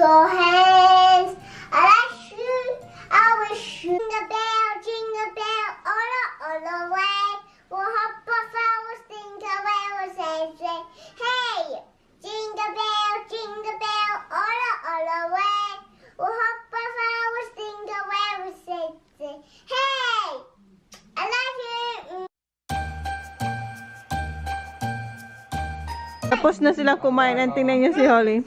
your hands. I like shoot, I will shoot. Jingle bell, all the way. We'll hop off our jingle bell, say, hey! Jingle bell, all the way. We'll hop off our jingle bell, say, hey! I like you. Tapos na sila kumain. Ang tingnan niyo si Holly.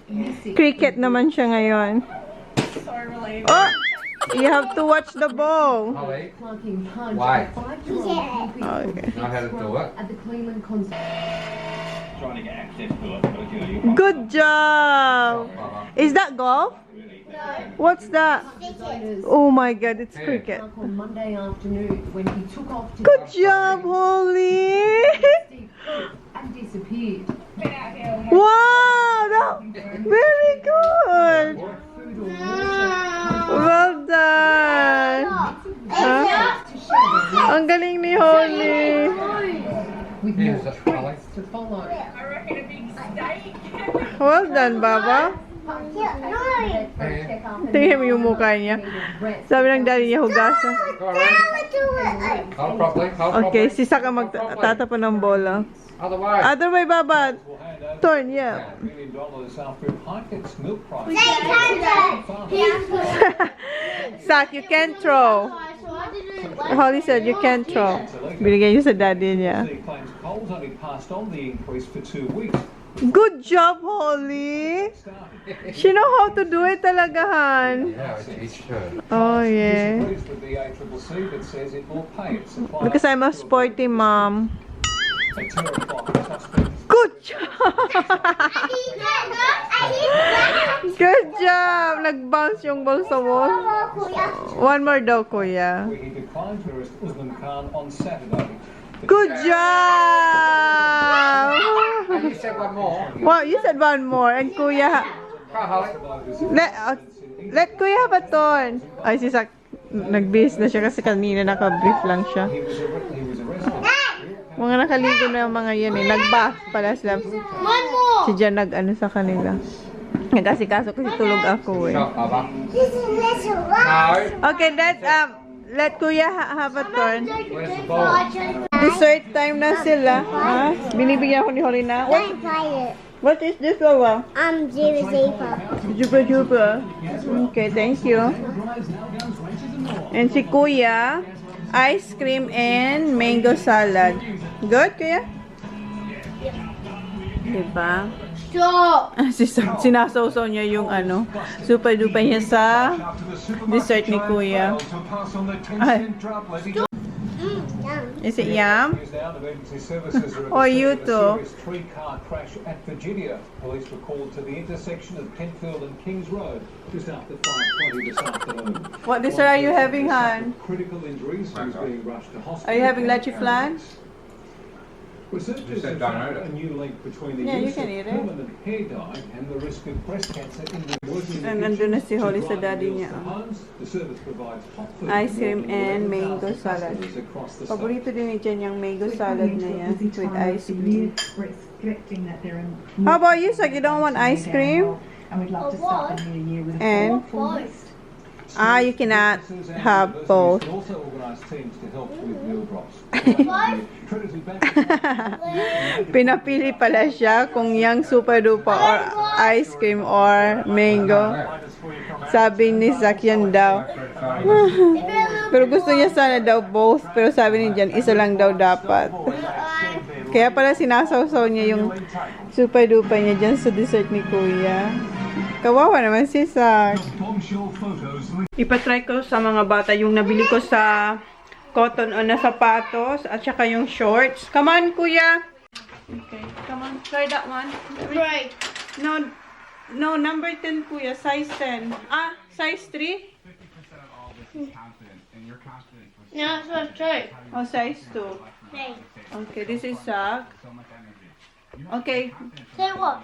Cricket naman siya ngayon. Oh! You have to watch the ball. Holly, why? Okay. Know how to do it? Trying to get access to it, but you know, you Good job! Is that golf? What's that? Oh my god, it's cricket. On Monday afternoon when he took off to Good job, Holly! and disappeared. Wow! Very good! Well done! Huh? Ang galing ni Holly! With Here's more the Holly. tricks to follow. Well done, Baba. Tingnan mo yung mukha niya. Sabi ng daddy niya, hugasan. Go on, ready? Hold properly, hold Okay, properly. si Saka magtatapon ng bola. Other way. Other way, Baba. Turn, yeah. $1 million after it hiked its milk price. Sak, you can't throw. Holly said you can't throw. Binigyan niyo sa daddy niya. He claims Coles only passed on the increase for 2 weeks. Good job, Holly. She know how to do it talaga, Han. Yeah, I teach her. Oh, yeah. Disagrees with the ACCC that says it will pay its suppliers. Because I'm a sporty mom. At 2 o'clock, suspects Good job! Good job! Nag-bounce yung ball sa wall. One more daw, kuya. where he declined tourist Usman Khan on Saturday. Good job! And you said one more. Wow, you said one more. And kuya, Go, Holly. let kuya have a turn. Ay, si Sak, nag-bis na siya kasi kanina naka-brief lang siya. He was arrested. Mga nakaligo na yung mga yan eh. Nag-bath pala sila. One more. Si Jan nag-ano sa kanila. Nagkasikaso kasi tulog ako eh. Stop, Baba. This is little one. No. Okay, let kuya have a turn. Where's the ball? Dessert time na sila. Ha? Binibigyan ako ni Holly na. Don't play it. What is this, Lola? Zero Zebra. Juba juba. Okay, thank you. And si kuya, ice cream and mango salad. Good, kuya? Diba? Stop. Sinasawsaw niya yung ano, super duper niya sa dessert ni kuya. Ay. Is it yum? Or you too? Three-car crash at Virginia. Police were called to the intersection of Pentfield and Kings Road just after 5:20 this afternoon. What dessert are you having, Han? Critical injuries. He was being rushed to hospital. Are you having leche flan? Researchers said have don't found eat it. a new link between the Yeah, you use can of eat it. permanent hair dye and the risk of breast cancer in the working And nandun na si Holly sa daddy niya. The service provides hot food Ice cream for more and than mango 11,000 salad. customers across the state. Paborito din ni Jen yung mango salad na yan with ice cream. Restricting that they're in How about you, Sak? You don't want ice cream? and we'd love to start the new year with a And? full list. You cannot have both. They also organise teams to help with meal drops. Trinity Bank Pinapili pala siya kung yung super duper or ice cream or mango. Sabi ni Zach yan daw. Pero gusto niya sana daw both. Pero sabi ni Jan, isa lang daw dapat. Kaya pala sinasawsaw niya yung super duper niya dyan sa dessert ni Kuya. Kawawa naman si Zach. Ipatry ko sa mga bata yung nabili ko sa cotton on na sapatos at saka yung shorts. Come on, Kuya. Okay, come on. Try that one. Right. No, number 10, Kuya. Size 10. Size 3? No, that's not true. Oh, size 2. Hey. Okay, this is Zach. Okay. Say what?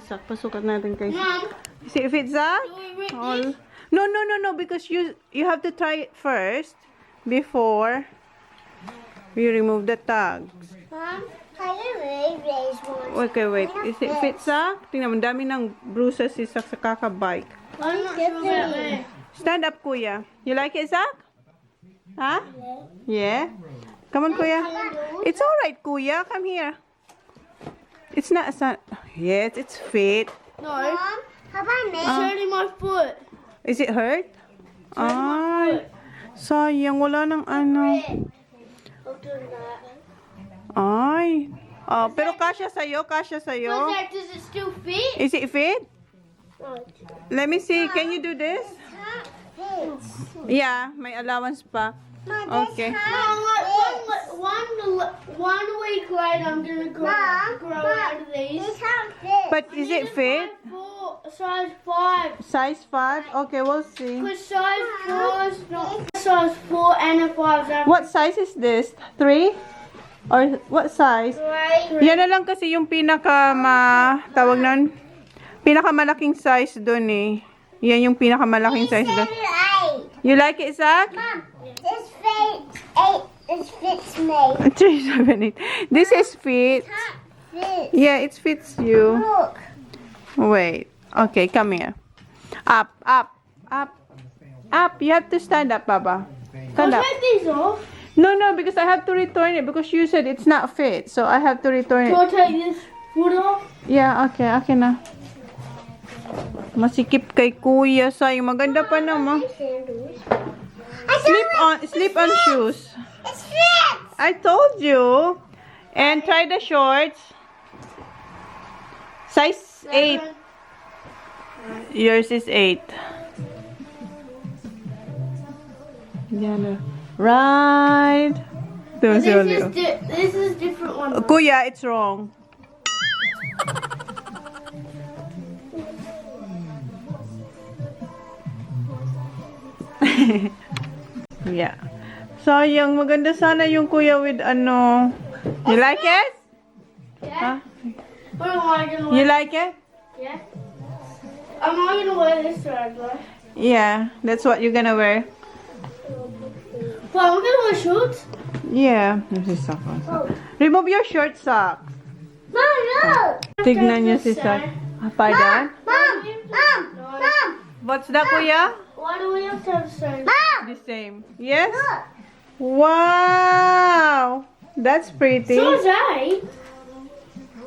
Zach, pasukat natin kay Mom. See if it's Zach? All. No, because you have to try it first before we remove the tags. Mom. Can you move these ones? Okay, wait. Is it fit, Sak? Tingnan mo, dami ng bruises si Sak sa kakabike. I'm not sure about me. Stand up, Kuya. You like it, Sak? Huh? Yeah? Come on, Kuya. It's alright, Kuya. Come here. It's not, yes, it's fit. No. Mom, how about me? It's hurting my foot. Is it hurt? Ay, sayang. Wala ng ano. I'll do that. Ay. Oh, pero kasya sa'yo, kasya sa'yo. Does it still fit? Is it fit? No. Let me see. Can you do this? Yeah, may allowance pa. Okay. One week later, I'm gonna grow out of these. But is it fit? Size 5. Size 5? Okay, we'll see. Because size 4 is not size 4 and a 5. What size is this? 3? Or what size? Yan na lang kasi yung tawag nun, pinakamalaking size dun eh. Yan yung pinakamalaking size dun. You like it, Zach? Mom, this fits 8. This fits me. 3, 7, 8. This is fit. Fit. Yeah, it fits you. Look. Wait. Okay, come here. Up, up, up, up. You have to stand up, Baba. Stand up. Take these off. No, because I have to return it because you said it's not fit. So I have to return Can I it. take this foot off? Yeah, okay. Okay na. Masikip kay Kuya Say. Maganda pa naman. Slip on shoes. It's fit. I told you. And try the shorts. Size 8. Yours is 8. Yan. Right. This is different one. Kuya, it's wrong. Yeah. Sayang, maganda sana yung kuya with ano. You like it? Yeah. Huh? What am I gonna You wear? like it? Yeah. Am I gonna wear this regular? Yeah, that's what you're gonna wear. But I'm gonna wear shorts. Yeah. This is sock. Remove your short socks. Mom, no. Tignan niya si Sak. Pardon? Mom. What's that, kuya? Why do we have to have the same? The same. Yes? Wow! That's pretty. So is 8.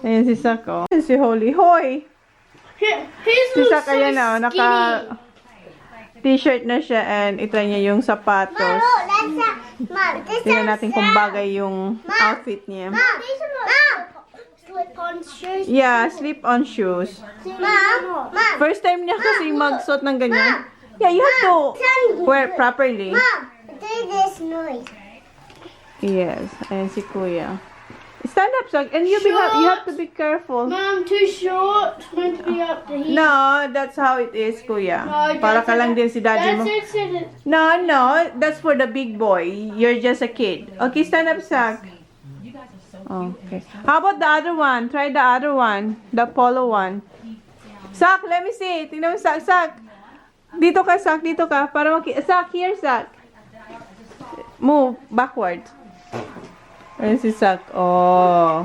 Ayan si Sak, oh. Ayan si Holy. Hoy! His Si looks Sak, so ayan, oh. skinny. Naka t-shirt na siya and itry niya yung sapatos. Tingnan natin kung bagay yung outfit niya. These are not slip-on shoes. Yeah, slip-on shoes. Mom. First time niya kasi magsuot ng ganyan. Yeah, you have to wear properly. Mom, do this noise. Yes, ayan si Kuya. Stand up, Sak, and you have to be careful. Mom, too short. It's meant to be up to here. No, that's how it is, Kuya. Para ka lang din si daddy mo. That's it. No, that's for the big boy. You're just a kid. Okay, stand up, Sak. Okay. How about the other one? Try the other one. The polo one. Sak, let me see. Tingnan mo, Sak. Dito ka, Sak. Dito ka. Para Sak, here, Sak. Move backward. Ayan si Sak. Oh.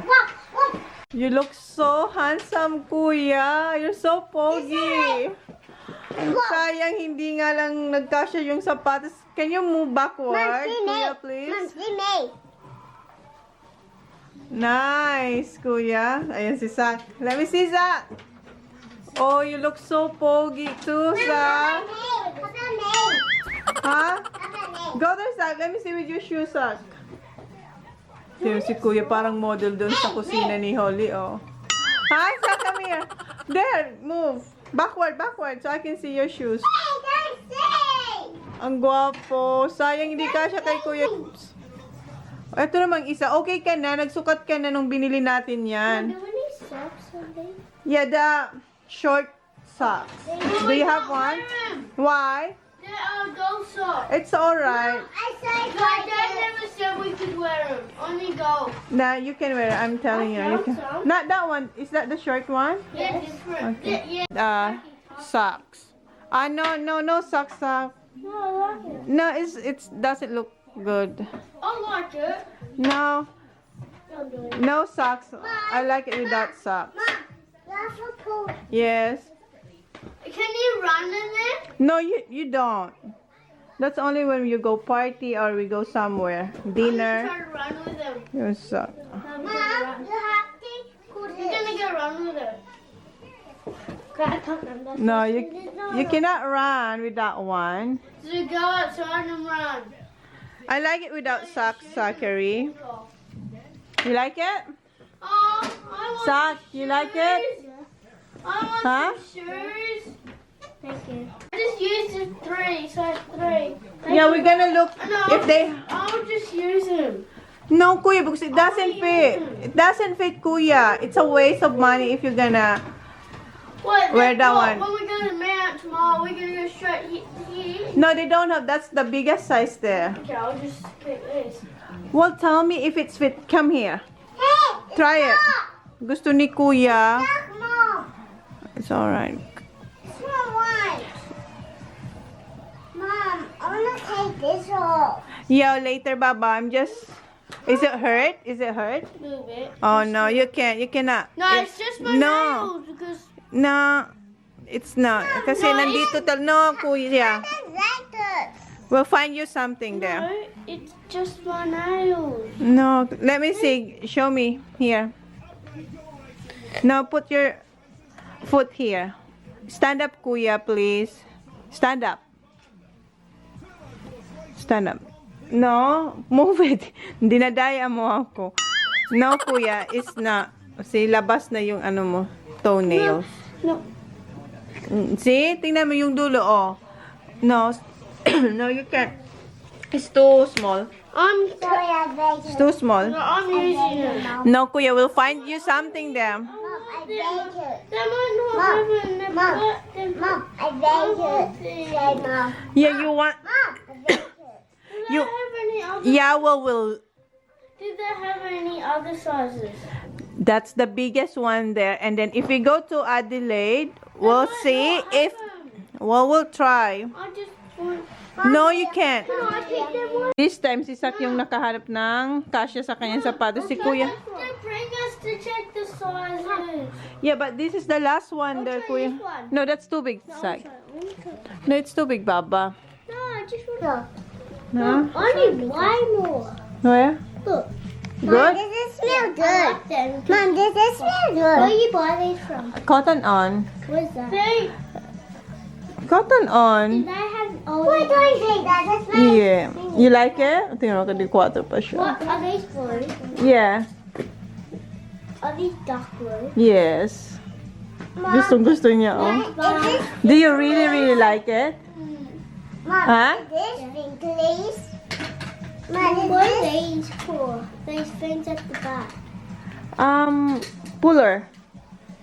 You look so handsome, Kuya. You're so pogi. Sayang, hindi nga lang nagkasya yung sapatos. Can you move backward, Kuya, please? Nice, Kuya. Ayan si Sak. Let me see, Sak. Oh, you look so pogi too, Sak. Huh? Go there, Sak. Let me see with your shoes, Sak. Si Kuya parang model doon sa kusina ni Holly, oh. Hi, Sak, come here. There, move. Backward, so I can see your shoes. Ang gwapo. Sayang hindi kasya kay Kuya. Ito namang isa. Okay ka na. Nagsukat ka na nung binili natin yan. Do we need socks on these? Yeah, the short socks. Do you have one? Why? They're gold socks. It's alright. My dad never said we could wear them. Only gold. Nah, you can wear it. I'm telling you. You can. Not that one. Is that the short one? Yeah, different. Okay. Yeah. Socks. No socks. No, I like it. No, it doesn't look good. I like it. No. No socks. I like it without socks. Mom, that's a pool. Yes. Can you run in it? No, you don't. That's only when you go party or we go somewhere. Dinner. Try to run with him. Your sock. Mom, you have to put it. You're gonna go run with it. No, you cannot run with that one. So go outside and run. I like it without socks, Zachary. You like it? Oh, I want Sock, you like it? I want Huh? some shoes. Thank you. I just used 3, size 3. Yeah, we're gonna look if they... I'll just use them. No, Kuya, because it doesn't fit. It doesn't fit, Kuya. It's a waste of money if you're gonna... What? Wear that one. When we go to Mount tomorrow, we're gonna go straight here. No, they don't have. That's the biggest size there. Okay, I'll just pick this. Well, tell me if it's fit. Come here. Hey! Try it. Gusto ni Kuya. Mom! It's alright. It's not white. Mom, I wanna take this off. Yeah, later, Baba. I'm just... Is it hurt? Is it hurt? A little bit. Oh, no. You can't. You cannot. No, it's just my nails because... No. It's not. Kasi nandito tal... No, Kuya. We'll find you something there. No, it's just my nails. No, let me see. Show me. Here. Now put your foot here. Stand up, Kuya, please. Stand up. Stand up. No, move it. Dinadaya mo ako. No, Kuya, it's not. See, labas na yung ano mo, toenails. No. See, tingnan mo yung dulo, oh. No, no, you can't. It's too small. I'm sorry, I beg It's too small. No, I'm using it. No, Kuya, we'll find you something there. Mom, I beg you. They might not have it. Mom, I beg you. Say, Mom. Yeah, you want... Mom, I beg you. You- Do they have any other? Yeah, well, we'll... Do they have any other sizes? That's the biggest one there. And then if we go to Adelaide, we'll see if... Well, we'll try. I just want. No, you can't. Can I pick them one? This time, si Sak yung nakahanap ng kasya sa kanyang sapatos. Si Kuya. They bring us to check the sizes. Yeah, but this is the last one there, try Kuya. this one. No, that's too big, Sak. No, it's too big, Baba. No, I just want. Huh? I need one more. Where? Look. Good? Mom, does it smell good? Mom, does it smell good? Where you buy these from? Cotton on. Where's that? See? Cotton on. They have Why do I say that? That smells. Yeah. You like it? Tingnan ko, di 4 pa siya. What are these blue? Yeah. Are these dark blue? Yes. Gusto niya, oh. Do you really like it? Mom, Huh? this thing, please. Mom, what are these for? These things at the back. Puller.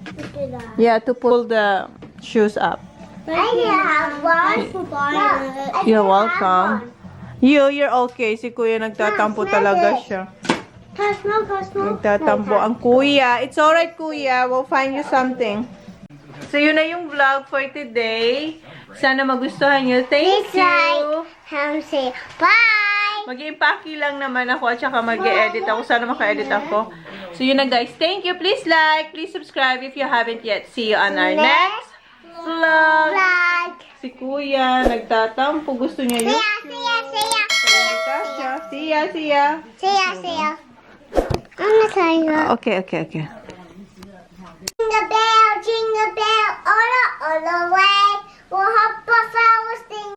Look at that. Yeah, to pull the shoes up. I didn't have one. Thanks for buying it. You're welcome. You're okay. Si Kuya nagtatampo talaga siya. Can I smell? Nagtatampo ang Kuya. It's alright, Kuya. We'll find you something. So, yun na yung vlog for today. Sana magustuhan nyo. Thank you. Say bye. Mag-i-impake lang naman ako at saka mag-i-edit ako. Sana maka-edit ako. So, yun na guys. Thank you. Please like, please subscribe if you haven't yet. See you on our next vlog. Si Kuya, nagtatampo. Gusto niya yung... See ya. I'm gonna tell you. Okay. The bell.